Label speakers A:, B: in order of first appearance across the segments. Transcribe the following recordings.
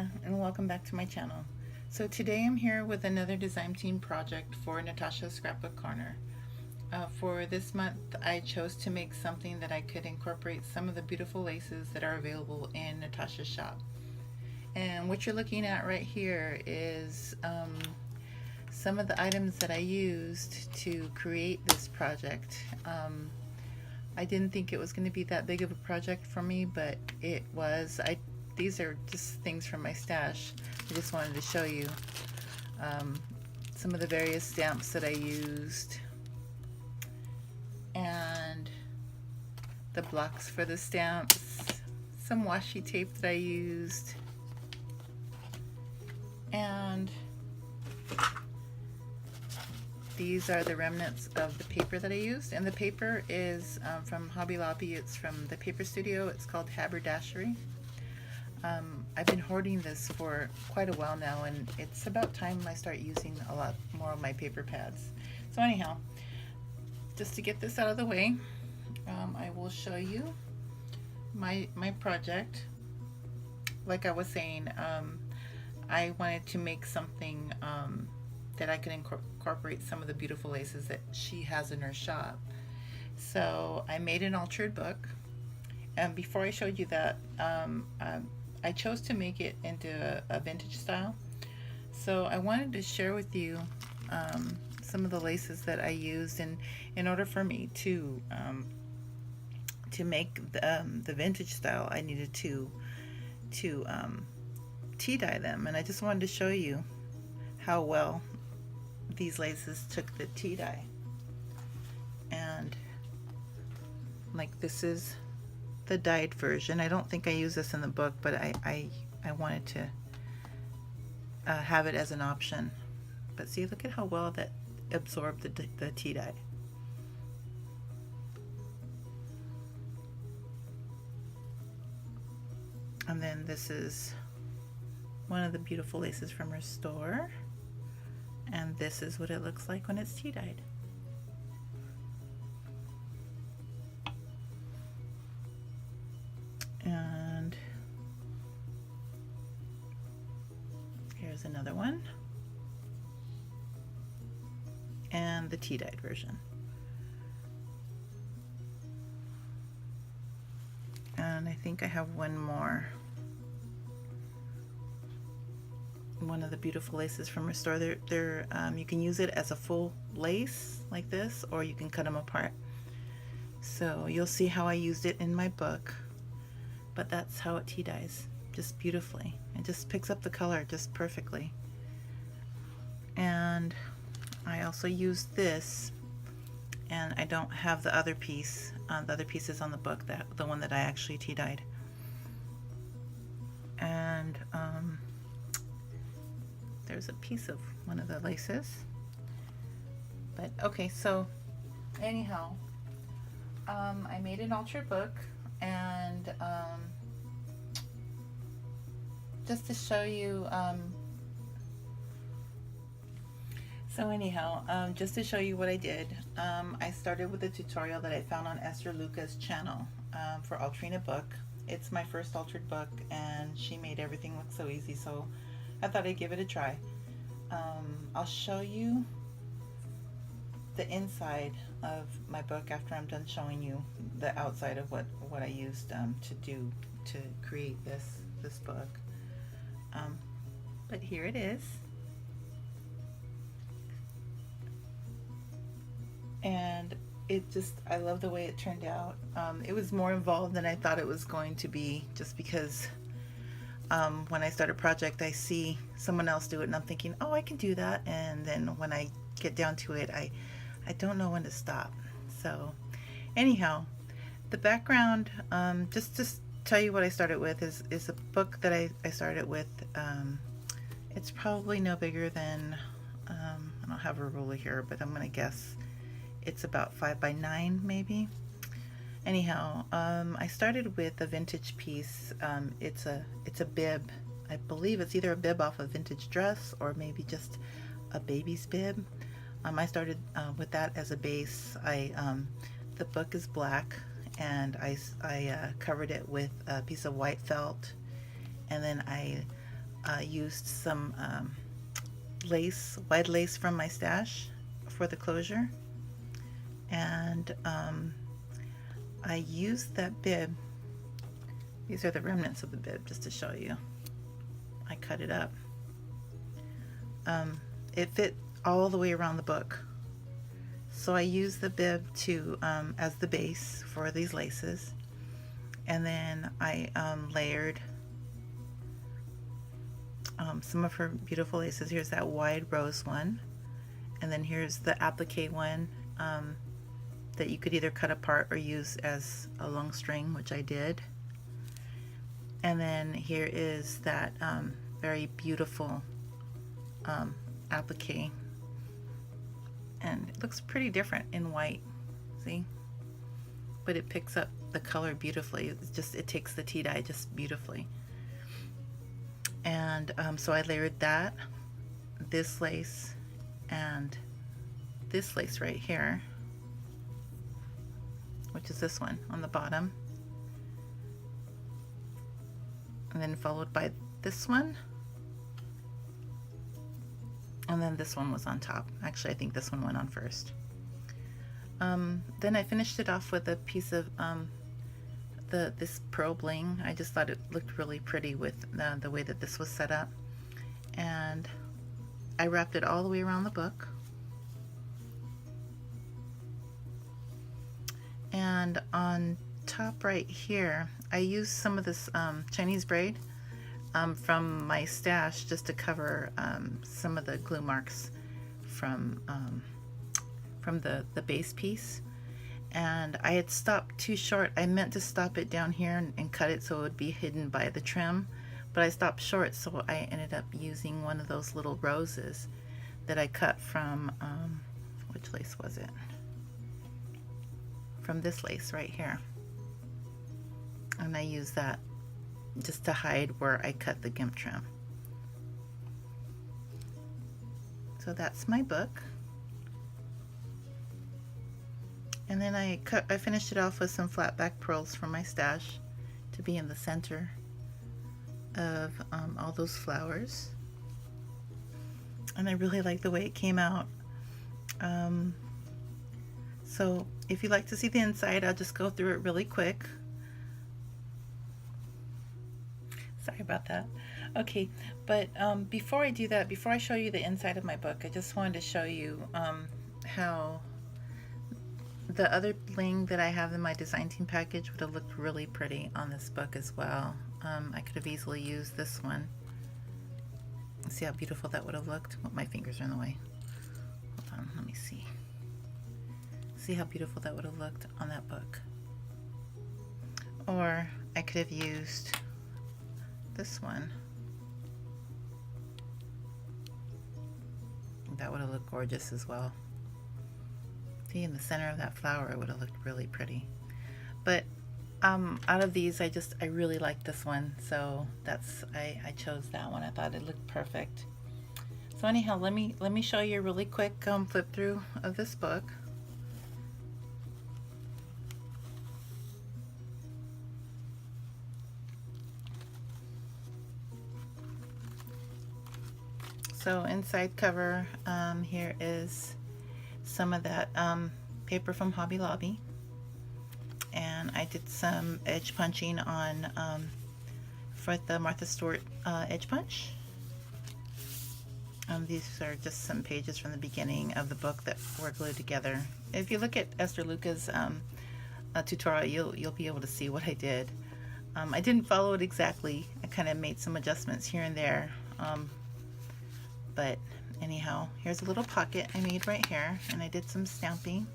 A: Anna, and welcome back to my channel. So today I'm here with another design team project for Natasha's Scrapbook Corner. For this month I chose to make something that I could incorporate some of the beautiful laces that are available in Natasha's shop. And what you're looking at right here is some of the items that I used to create this project. I didn't think it was going to be that big of a project for me, but it was. These are just things from my stash. I just wanted to show you some of the various stamps that I used and the blocks for the stamps, some washi tape that I used, and these are the remnants of the paper that I used. And the paper is from Hobby Lobby. It's from the paper studio. It's called Haberdashery. I've been hoarding this for quite a while now, and it's about time I start using a lot more of my paper pads. So anyhow, just to get this out of the way, I will show you my project. Like I was saying, I wanted to make something that I could incorporate some of the beautiful laces that she has in her shop. So I made an altered book, and before I showed you that, I chose to make it into a vintage style. So I wanted to share with you some of the laces that I used, and in order for me to make the vintage style, I needed to tea dye them, and I just wanted to show you how well these laces took the tea dye. And like, this is the dyed version. I don't think I use this in the book, but I wanted to have it as an option. But see, look at how well that absorbed the tea dye. And then this is one of the beautiful laces from her store, and this is what it looks like when it's tea dyed. And here's another one, and the tea dyed version. And I think I have one more. One of the beautiful laces from her store. You can use it as a full lace like this, or you can cut them apart. So you'll see how I used it in my book, but that's how it tea dyes, just beautifully. It just picks up the color just perfectly. And I also used this, and I don't have the other piece. The other piece is on the book, the one that I actually tea dyed. And there's a piece of one of the laces. But okay, so anyhow, I made an altered book, and just to show you, just to show you what I did, I started with a tutorial that I found on Esther Lukas' channel for altering a book. It's my first altered book, and she made everything look so easy, so I thought I'd give it a try. I'll show you the inside of my book after I'm done showing you the outside of what I used to create this book. But here it is. And I love the way it turned out. It was more involved than I thought it was going to be, just because when I start a project, I see someone else do it and I'm thinking, oh, I can do that, and then when I get down to it, I don't know when to stop. So anyhow, the background, just to tell you what I started with, is a book that I started with. It's probably no bigger than, I don't have a ruler here, but I'm gonna guess it's about 5 by 9 maybe. Anyhow, I started with a vintage piece. It's a bib. I believe it's either a bib off a vintage dress or maybe just a baby's bib. I started with that as a base. The book is black, and I covered it with a piece of white felt, and then I used some lace, wide lace from my stash for the closure, and I used that bib. These are the remnants of the bib, just to show you. I cut it up. It fit all the way around the book, so I used the bib to as the base for these laces, and then I layered some of her beautiful laces. Here's that wide rose one, and then here's the applique one that you could either cut apart or use as a long string, which I did. And then here is that very beautiful applique, and it looks pretty different in white, see, but it picks up the color beautifully. It's just, it takes the tea dye just beautifully. And so I layered that, this lace, and this lace right here, which is this one on the bottom, and then followed by this one, and then this one was on top. Actually, I think this one went on first. Then I finished it off with a piece of this pearl bling. I just thought it looked really pretty with the way that this was set up, and I wrapped it all the way around the book. And on top right here, I used some of this Chinese braid from my stash just to cover some of the glue marks from the base piece. And I had stopped too short. I meant to stop it down here and cut it so it would be hidden by the trim, but I stopped short, so I ended up using one of those little roses that I cut from, which lace was it? From this lace right here. And I used that just to hide where I cut the gimp trim. So that's my book. And then I finished it off with some flat back pearls from my stash to be in the center of all those flowers. And I really like the way it came out. So if you'd like to see the inside, I'll just go through it really quick. Sorry about that. Okay, but before I do that, before I show you the inside of my book, I just wanted to show you how the other bling that I have in my design team package would have looked really pretty on this book as well. I could have easily used this one. See how beautiful that would have looked? Oh, my fingers are in the way. Hold on, let me see. See how beautiful that would have looked on that book. Or I could have used this one. That would have looked gorgeous as well. See, in the center of that flower, it would have looked really pretty. But out of these, I really like this one, so I chose that one. I thought it looked perfect. So anyhow, let me show you a really quick flip through of this book. So inside cover, here is some of that paper from Hobby Lobby, and I did some edge punching on for the Martha Stewart edge punch. These are just some pages from the beginning of the book that were glued together. If you look at Esther Lukas' tutorial, you'll be able to see what I did. I didn't follow it exactly. I kind of made some adjustments here and there. But anyhow, here's a little pocket I made right here, and I did some stamping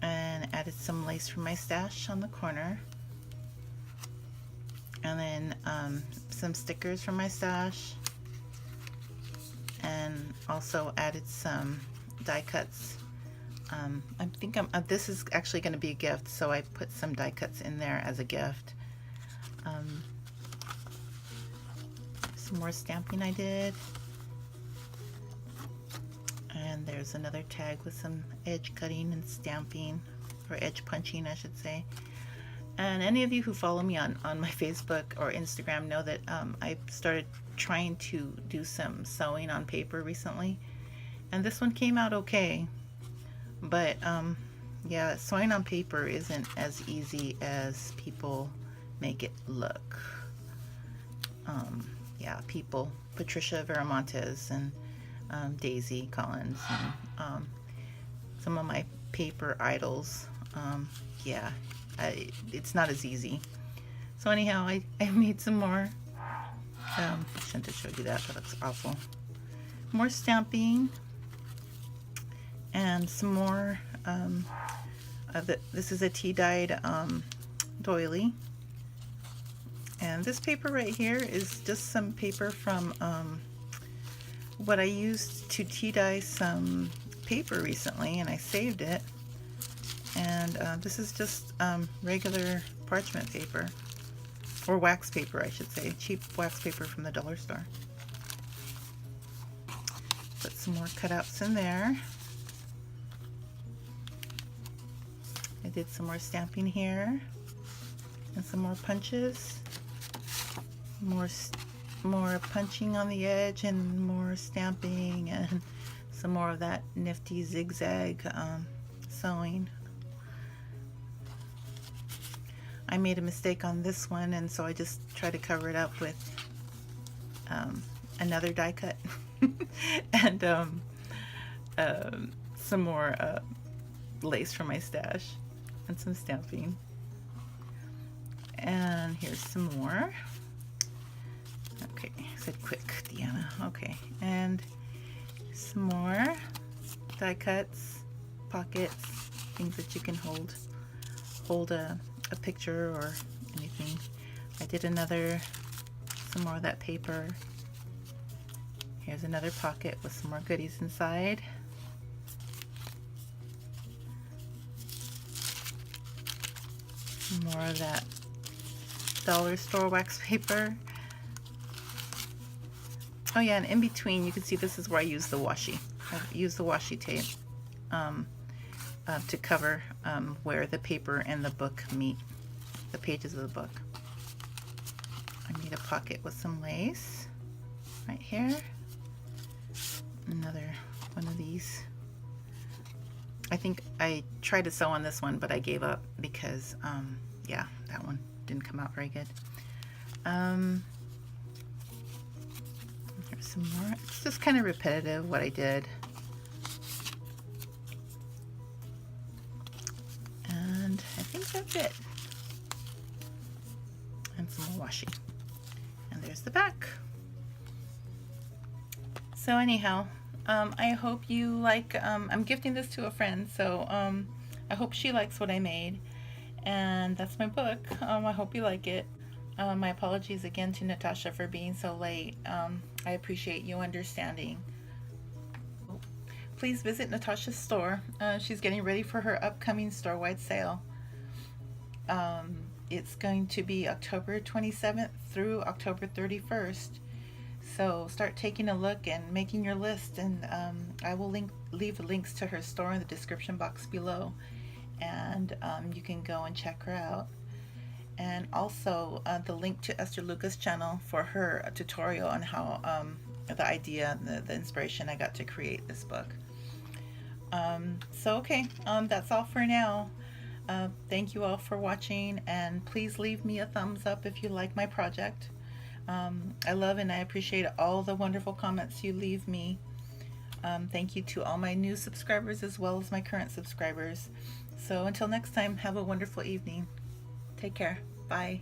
A: and added some lace from my stash on the corner, and then some stickers from my stash, and also added some die cuts. I think this is actually going to be a gift, so I put some die cuts in there as a gift. Some more stamping I did, and there's another tag with some edge cutting and stamping, or edge punching I should say. And any of you who follow me on my Facebook or Instagram know that I started trying to do some sewing on paper recently, and this one came out okay. But yeah, sewing on paper isn't as easy as people make it look. Yeah, people, Patricia Veramontes and Daisy Collins, and some of my paper idols. Yeah, it's not as easy. So anyhow, I made some more. I shouldn't have showed you that. That looks awful. More stamping and some more. This is a tea-dyed doily. And this paper right here is just some paper from what I used to tea-dye some paper recently, and I saved it. And this is just regular parchment paper, or wax paper I should say, cheap wax paper from the dollar store. Put some more cutouts in there. I did some more stamping here and some more punches, more punching on the edge and more stamping, and some more of that nifty zigzag sewing. I made a mistake on this one, and so I just try to cover it up with another die cut and some more lace from my stash and some stamping. And here's some more. Okay, I said quick, Deanna. Okay, and some more die cuts, pockets, things that you can hold a picture or anything. I did some more of that paper. Here's another pocket with some more goodies inside. More of that dollar store wax paper. Oh yeah, and in between you can see this is where I use the washi. I've used the washi tape to cover where the paper and the book meet, the pages of the book. I made a pocket with some lace right here. Another one of these. I think I tried to sew on this one, but I gave up because yeah, that one didn't come out very good. Here's some more. It's just kind of repetitive what I did. And I think that's it. And some more washi. And there's the back. So anyhow, I hope you like, I'm gifting this to a friend, so I hope she likes what I made. And that's my book. I hope you like it. My apologies again to Natasha for being so late. I appreciate you understanding. Please visit Natasha's store. She's getting ready for her upcoming store-wide sale. It's going to be October 27th through October 31st. So start taking a look and making your list, and I will leave links to her store in the description box below, and you can go and check her out. And also the link to Esther Lukas' channel for her tutorial on how the idea and the inspiration I got to create this book. So okay, that's all for now. Thank you all for watching, and please leave me a thumbs up if you like my project. I love and I appreciate all the wonderful comments you leave me. Thank you to all my new subscribers as well as my current subscribers. So until next time, have a wonderful evening. Take care. Bye.